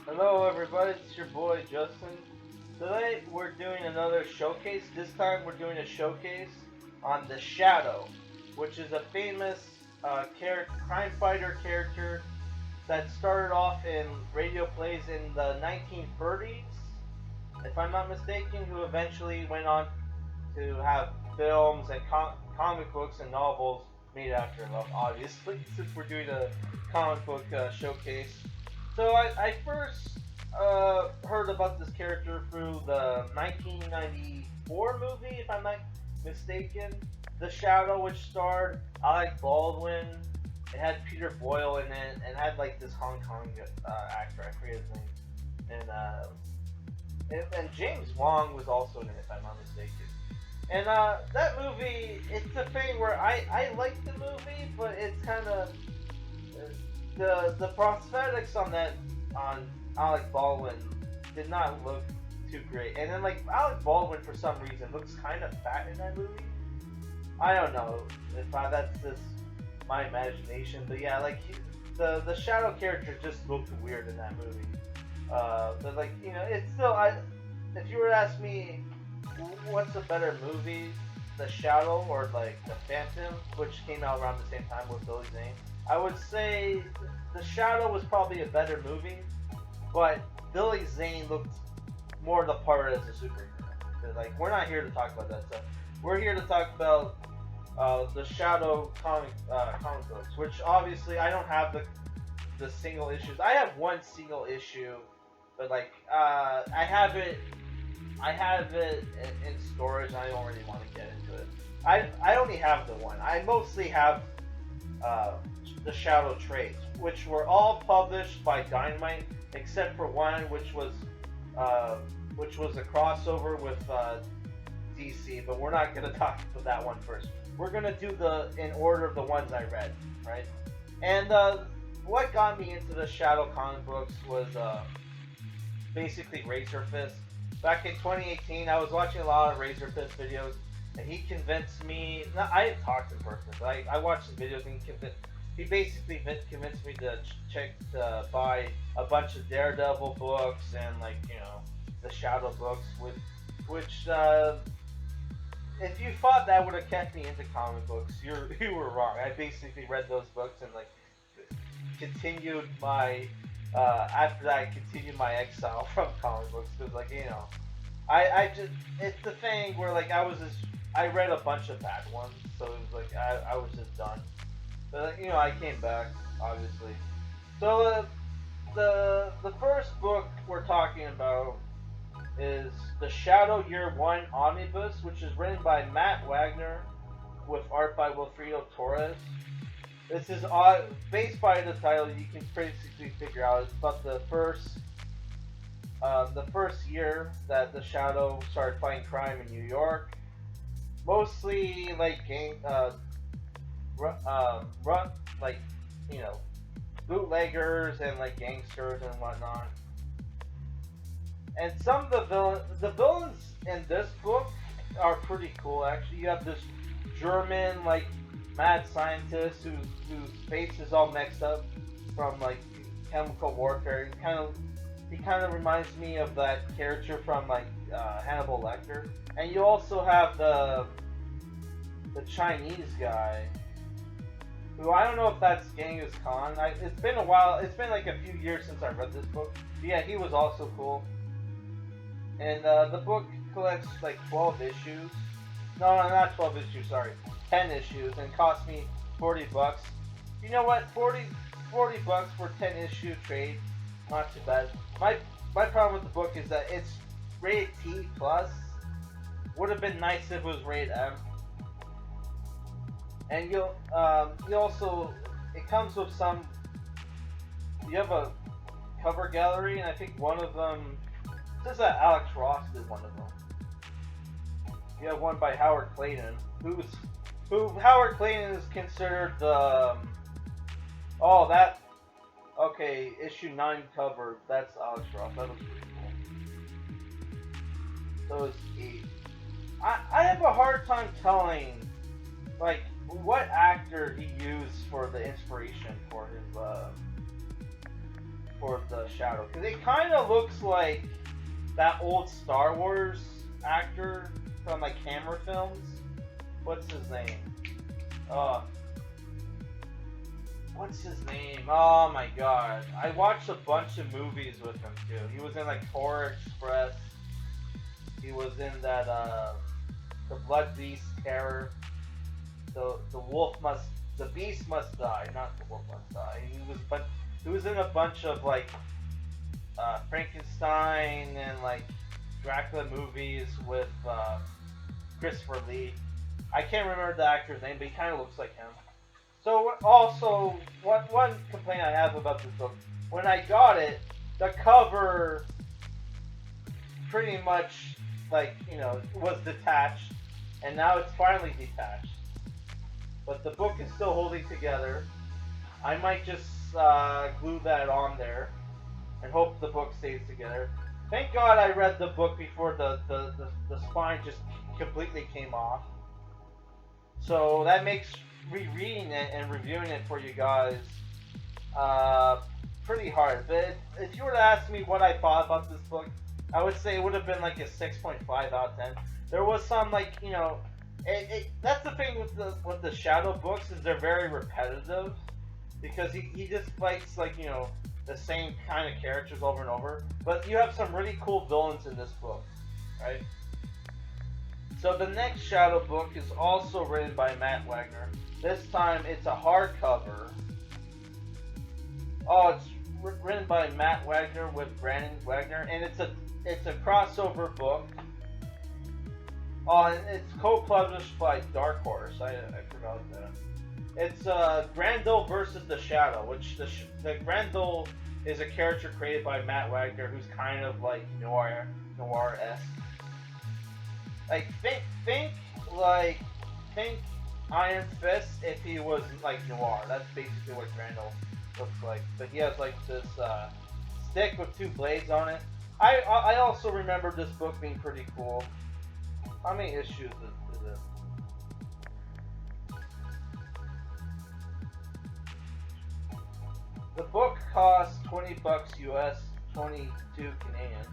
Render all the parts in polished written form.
Hello everybody, it's your boy Justin. Today we're doing another showcase. This time we're doing a showcase on The Shadow, which is a famous crime fighter character that started off in radio plays in the 1930s, if I'm not mistaken, who eventually went on to have films and comic books and novels made after him, obviously, since we're doing a comic book showcase. So I first heard about this character through the 1994 movie, if I'm not mistaken, The Shadow, which starred Alec Baldwin. It had Peter Boyle in it, and had like this Hong Kong actor, I forget his name, and James Wong was also in it, if I'm not mistaken. And that movie, it's a thing where I like the movie, but it's kind of the prosthetics on Alec Baldwin did not look too great. And then like Alec Baldwin for some reason looks kind of fat in that movie. I don't know if that's just my imagination, but yeah, like the Shadow character just looked weird in that movie. But like it's still if you were to ask me what's a better movie, The Shadow or like The Phantom, which came out around the same time with Billy Zane, I would say The Shadow was probably a better movie, but Billy Zane looked more the part as a superhero. Like we're not here to talk about that stuff. We're here to talk about the Shadow comic books, which obviously I don't have the single issues. I have one single issue, but like I have it in storage, and I don't really want to get into it. I only have the one. I mostly have the Shadow trades, which were all published by Dynamite, except for one, which was a crossover with DC. But we're not gonna talk about that one first. We're gonna do the in order of the ones I read, right? And what got me into the Shadow comic books was basically Razor Fist. Back in 2018, I was watching a lot of Razor Fist videos, and he convinced me. No, I didn't talk to the person, but I watched the videos, and he basically convinced me to buy a bunch of Daredevil books and like the Shadow books, which if you thought that would have kept me into comic books, you were wrong. I basically read those books and like continued my after that I continued my exile from comic books because like I just it's the thing where like I read a bunch of bad ones, so it was like I was just done. But I came back obviously. So the first book we're talking about is The Shadow Year One Omnibus, which is written by Matt Wagner with art by Wilfredo Torres. This is based by the title. You can basically figure out it's about the first year that the Shadow started fighting crime in New York, mostly like like bootleggers and like gangsters and whatnot. And some of the villains in this book are pretty cool. Actually, you have this German like mad scientist whose face is all mixed up from like chemical warfare. He kind of reminds me of that character from like Hannibal Lecter. And you also have the Chinese guy, who I don't know if that's Genghis Khan. It's been a while. It's been like a few years since I read this book. But yeah, he was also cool. And the book collects like 12 issues. No, not 12 issues. Sorry, 10 issues, and cost me $40. You know what? 40 bucks for 10 issue trade, not too bad. My problem with the book is that it's rated T plus. Would have been nice if it was rated M. And you also it comes with some. You have a cover gallery, and I think one of them says that Alex Ross did one of them. You have one by Howard Clayton, who Howard Clayton is considered the issue 9 cover. That's Alex Ross. That looks pretty cool. So it's 8. I have a hard time telling like what actor he used for the inspiration for before the Shadow, because it kind of looks like that old Star Wars actor from like Hammer films. What's his name? What's his name? Oh my god. I watched a bunch of movies with him too. He was in like Horror Express. He was in that the Blood Beast Terror. The beast must die, not the wolf must die. He was in a bunch of like Frankenstein and like Dracula movies with Christopher Lee. I can't remember the actor's name, but he kind of looks like him. So also, one complaint I have about this book, when I got it, the cover pretty much like, you know, was detached, and now it's finally detached. But the book is still holding together. I might just glue that on there and hope the book stays together. Thank God I read the book before the spine just completely came off. So that makes rereading it and reviewing it for you guys pretty hard. But if you were to ask me what I thought about this book, I would say it would have been like a 6.5 out of 10. There was some, like, you know, that's the thing with the Shadow books, is they're very repetitive, because he just fights, like, you know, the same kind of characters over and over. But you have some really cool villains in this book, right? So the next Shadow book is also written by Matt Wagner. This time it's a hardcover. Oh, it's written by Matt Wagner with Brandon Wagner, and it's a crossover book. Oh, and it's co-published by Dark Horse. I forgot that. It's Grendel versus the Shadow, which the Grendel is a character created by Matt Wagner, who's kind of like noir-esque. Like think Iron Fist if he was like noir. That's basically what Grendel looks like. But he has like this stick with two blades on it. I also remember this book being pretty cool. How many issues is it? The book costs $20 US, 22 Canadian.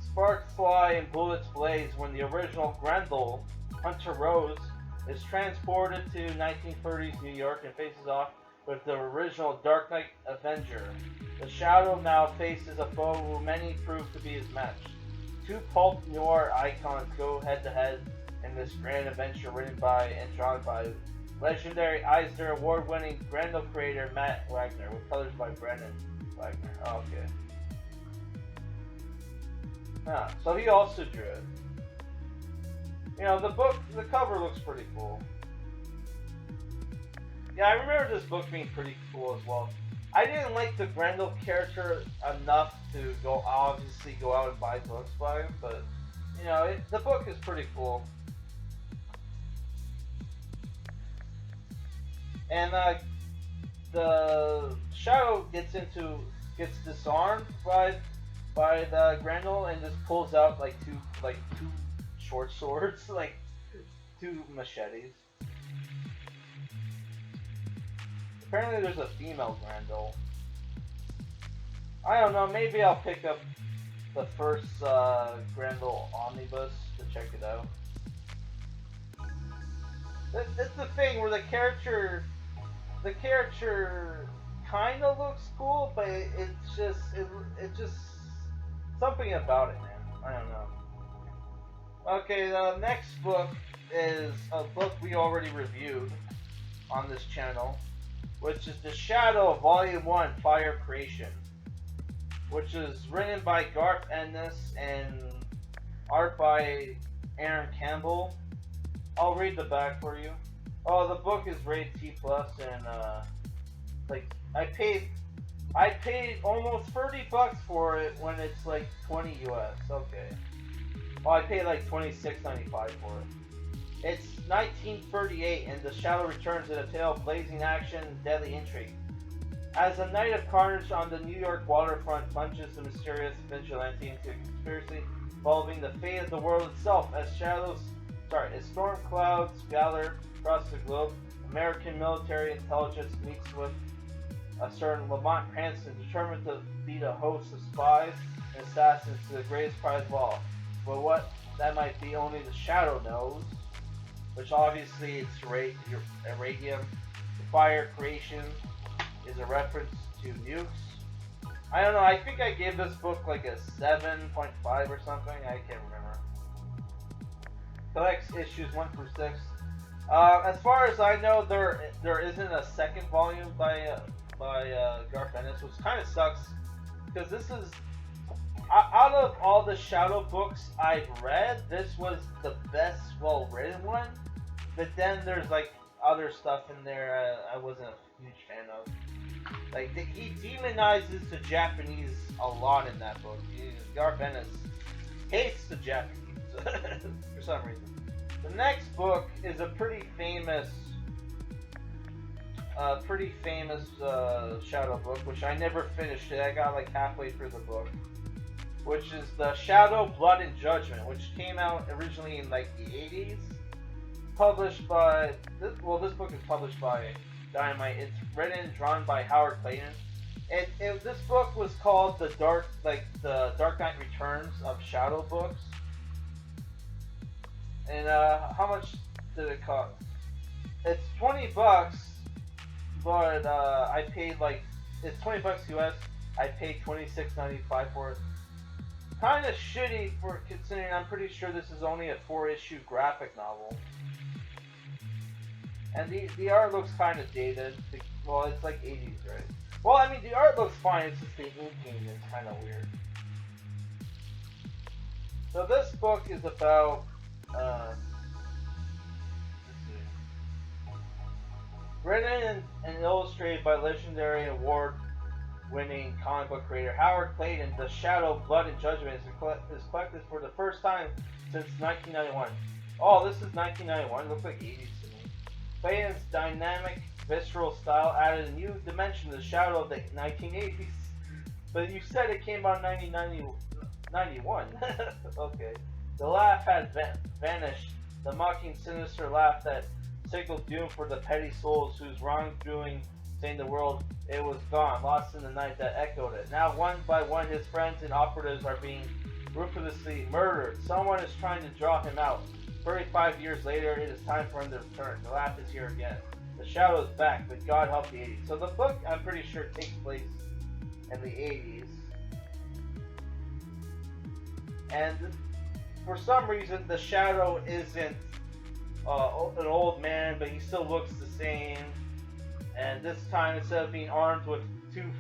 Sparks fly and bullets blaze when the original Grendel, Hunter Rose, is transported to 1930s New York and faces off with the original Dark Knight Avenger. The Shadow now faces a foe who many prove to be his match. Two pulp noir icons go head-to-head in this grand adventure written by and drawn by legendary Eisner award-winning Grendel creator Matt Wagner, with colors by Brandon Wagner. Oh, okay. So he also drew it. You know, the cover looks pretty cool. Yeah, I remember this book being pretty cool as well. I didn't like the Grendel character enough to go out and buy books by him, but, you know, the book is pretty cool. And the Shadow gets disarmed by the Grendel and just pulls out like two short swords, like two machetes. Apparently there's a female Grendel. I don't know, maybe I'll pick up the first Grendel omnibus to check it out. It's the thing where the character kind of looks cool, but it's just something about it, man. I don't know. Okay, the next book is a book we already reviewed on this channel, which is The Shadow, Volume 1, Fire Creation, which is written by Garth Ennis and art by Aaron Campbell. I'll read the back for you. Oh, the book is rated T+, and like I paid almost $30 for it when it's like 20 US. Okay. Well, I paid like $26.95 for it. It's 1938, and the Shadow returns in a tale of blazing action and deadly intrigue. As a night of carnage on the New York waterfront plunges the mysterious vigilante into a conspiracy involving the fate of the world itself, as storm clouds gather across the globe, American military intelligence meets with a certain Lamont Cranston, determined to lead a host of spies and assassins to the greatest prize of all. But what that might be, only the Shadow knows. Which obviously it's Irradium. The fire creation is a reference to nukes. I don't know. I think I gave this book like a 7.5 or something. I can't remember. Collects issues 1 through 6. As far as I know, there isn't a second volume by Garth Ennis, which kind of sucks because this is out of all the Shadow books I've read, this was the best well-written one. But then there's like other stuff in there I wasn't a huge fan of. Like he demonizes the Japanese a lot in that book. Garth Ennis hates the Japanese for some reason. The next book is a pretty famous Shadow book, which I never finished it. I got like halfway through the book, which is the Shadow, Blood, and Judgment, which came out originally in like the 80s. Published by this book is published by Dynamite. It's written and drawn by Howard Clayton. This book was called the Dark Knight Returns of Shadow books. And how much did it cost? It's $20, but I paid it's $20 US. I paid $26.95 for it. Kind of shitty for considering I'm pretty sure this is only a 4-issue graphic novel. And the art looks kind of dated. Well, it's like 80s, right? Well, I mean, the art looks fine. It's just the inking is kind of weird. So this book is about written and illustrated by legendary award-winning comic book creator Howard Clayton. The Shadow, Blood, and Judgment is collected for the first time since 1991. Oh, this is 1991. It looks like 80s to me. Clayton's dynamic, visceral style added a new dimension to the Shadow of the 1980s. But you said it came out in 1991. Okay. The laugh had vanished. The mocking, sinister laugh that signaled doom for the petty souls whose wrongdoing stained the world. It was gone, lost in the night that echoed it. Now, one by one, his friends and operatives are being ruthlessly murdered. Someone is trying to draw him out. 35 years later, it is time for him to return. The laugh is here again. The Shadow is back, but God help the 80s. So the book, I'm pretty sure, takes place in the 80s. And for some reason, the Shadow isn't an old man, but he still looks the same. And this time, instead of being armed with two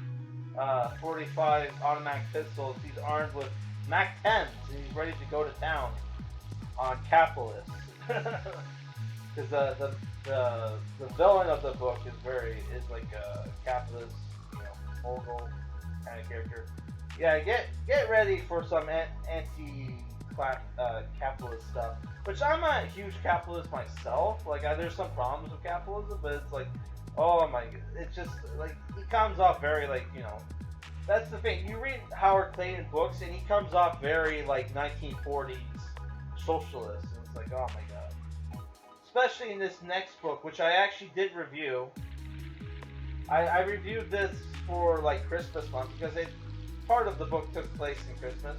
45 automatic pistols, he's armed with Mac 10s, and he's ready to go to town on capitalists. Because the villain of the book is like a capitalist, mogul kind of character. Yeah, get ready for some anti-capitalist stuff. Which I'm not a huge capitalist myself. Like, there's some problems with capitalism, but it's like, oh my god, it's just like he comes off very That's the thing. You read Howard Clayton books, and he comes off very like 1940s socialist, and it's like, oh my god. Especially in this next book, which I actually did review. I reviewed this for like Christmas month because part of the book took place in Christmas.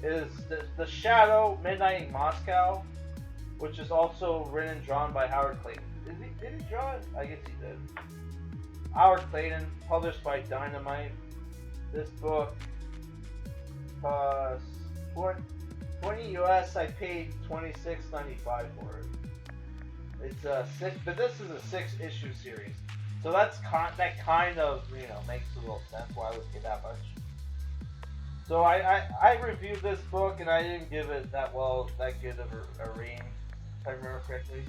Is the Shadow, Midnight in Moscow, which is also written and drawn by Howard Clayton. Did he draw it? I guess he did. Howard Clayton, published by Dynamite. This book costs $20 US. I paid $26.95 for it. It's but this is a 6-issue series, so that kind of makes a little sense why I would pay that much. So I reviewed this book, and I didn't give it that good of a rating, if I remember correctly.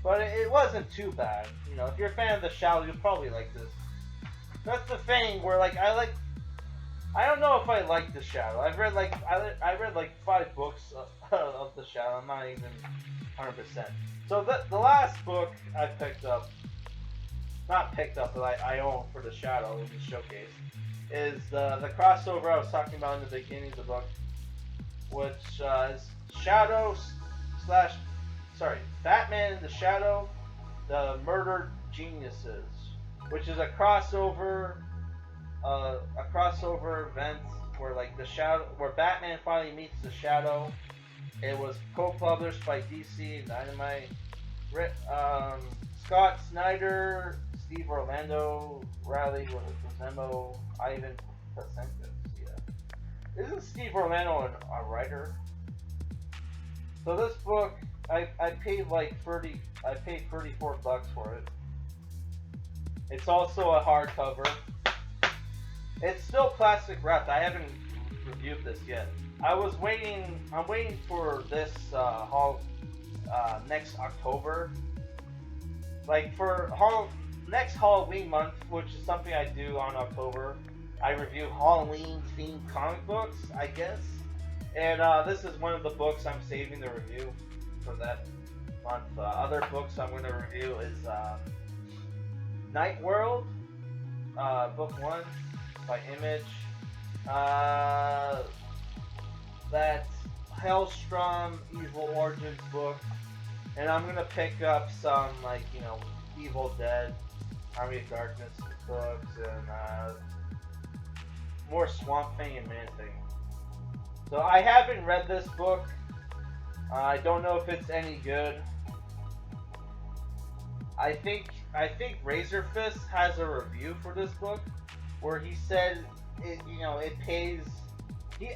But it wasn't too bad. If you're a fan of the Shadow, you'll probably like this. That's the thing where I don't know if I like the Shadow. I read 5 books of the Shadow. I'm not even 100%. So the last book I picked up, but I own for the Shadow in the showcase, is the crossover I was talking about in the beginning of the book, which is Batman in the Shadow, The Murdered Geniuses, which is a crossover a crossover event where like the Shadow, where Batman finally meets the Shadow. It was co-published by DC and Dynamite. Scott Snyder, Steve Orlando, Riley Rosemo, Ivan Pasenko. Yeah, isn't Steve Orlando a writer? So this book, I paid like 30. I paid $34 for it. It's also a hardcover. It's still plastic wrapped. I haven't reviewed this yet. I'm waiting for this haul next October. Like for next Halloween month, which is something I do on October. I review Halloween themed comic books, I guess. And this is one of the books I'm saving to review for that month. Other books I'm going to review is Night World, book 1 by Image. That Hellstrom Evil Origins book. And I'm going to pick up some, like, you know, Evil Dead, Army of Darkness books, and more Swamp Thing and Man Thing. So I haven't read this book. I don't know if it's any good. I think Razor Fist has a review for this book where he said it, you know, it pays.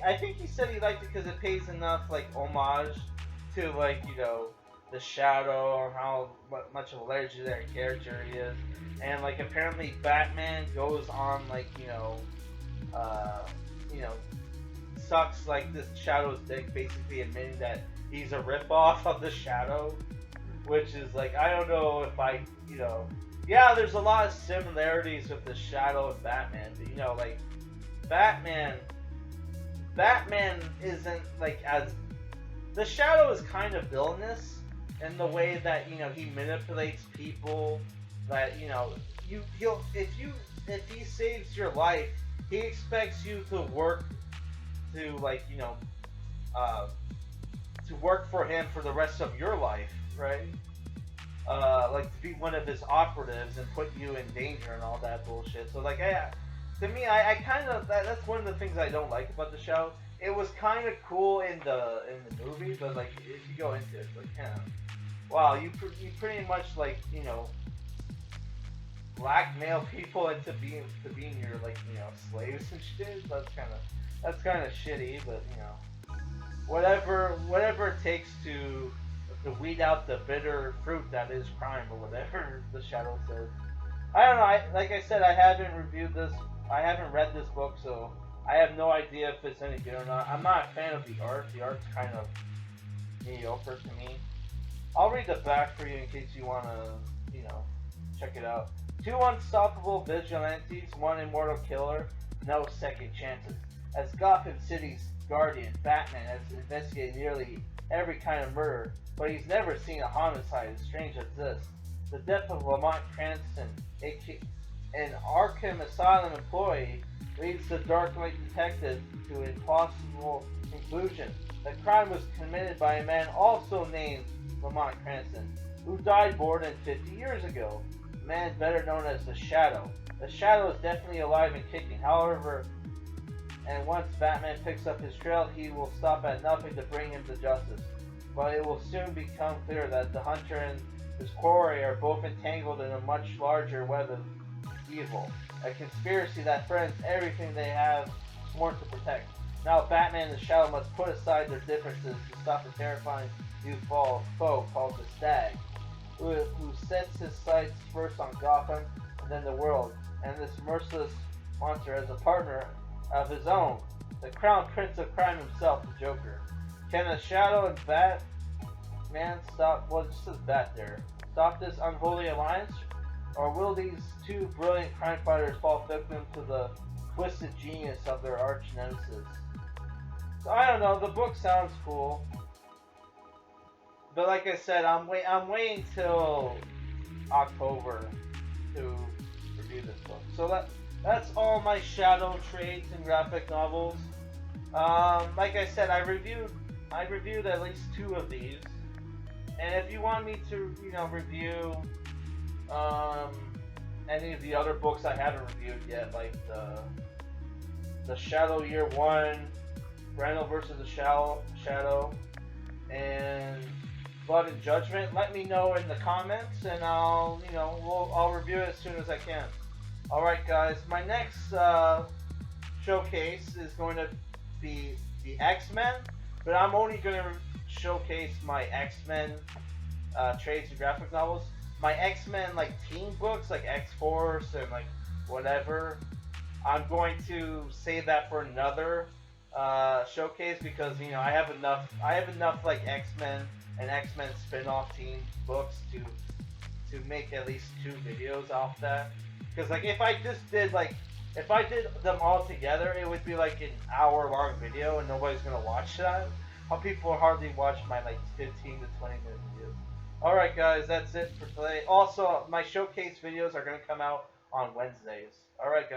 I think he said he liked it because it pays enough like homage to, like, you know, the Shadow, or how much of a legendary character he is, and like apparently Batman goes on, like, you know, sucks like this Shadow's dick, basically admitting that he's a ripoff of the Shadow, which is like, I don't know if I, you know, yeah, there's a lot of similarities with the Shadow and Batman, but you know, like Batman isn't like as the Shadow is kind of villainous in the way that, you know, he manipulates people, that, you know, if he saves your life, he expects you to work to, like, you know, to work for him for the rest of your life, right? Like to be one of his operatives and put you in danger and all that bullshit. So like, to me, I kind of, that's one of the things I don't like about the show. It was kind of cool in the movie, but like if you go into it, like, yeah, wow, you pretty much, like, you know, blackmail people into being your, like, you know, slaves and shit. That's kind of shitty, but you know, whatever it takes to weed out the bitter fruit that is crime, or whatever the Shadow says. I don't know. Like I said, I haven't read this book, so I have no idea if it's any good or not. I'm not a fan of the art. The art's kind of mediocre to me. I'll read the back for you in case you want to, you know, check it out. 2 unstoppable vigilantes, 1 immortal killer, no second chances. As Gotham City's guardian, Batman has investigated nearly every kind of murder, but he's never seen a homicide as strange as this. The death of Lamont Cranston, an Arkham Asylum employee, leads the Dark Knight detective to an impossible conclusion. The crime was committed by a man also named Lamont Cranston, who died more than 50 years ago. A man better known as the Shadow. The Shadow is definitely alive and kicking. However, and once Batman picks up his trail, he will stop at nothing to bring him to justice. But it will soon become clear that the hunter and his quarry are both entangled in a much larger web of evil. A conspiracy that threatens everything they have sworn to protect. Now Batman and the Shadow must put aside their differences to stop the terrifying new foe called the Stag, who sets his sights first on Gotham and then the world, and this merciless monster as a partner of his own, the crown prince of crime himself, the Joker. Can the Shadow and Batman stop, well, it just says Bat there, stop this unholy alliance? Or will these 2 brilliant crime fighters fall victim to the twisted genius of their arch nemesis? So I don't know, the book sounds cool. But like I said, I'm waiting till October to review this book. So that's all my Shadow trades and graphic novels. Like I said, I reviewed at least 2 of these. And if you want me to, you know, review any of the other books I haven't reviewed yet, like the the Shadow Year 1, Randall versus the Shadow, and Blood and Judgment. Let me know in the comments, and I'll review it as soon as I can. All right, guys. My next showcase is going to be the X-Men, but I'm only going to showcase my X-Men trades and graphic novels. My X-Men like team books, like X-Force and like whatever. I'm going to save that for another showcase because I have enough. I have enough like X-Men and X-Men spin-off team books to make at least 2 videos off that. Because like if I did them all together, it would be like an hour-long video, and nobody's gonna watch that. How people hardly watch my like 15 to 20 minute videos. All right, guys, that's it for today. Also, my showcase videos are gonna come out on Wednesdays. All right, guys.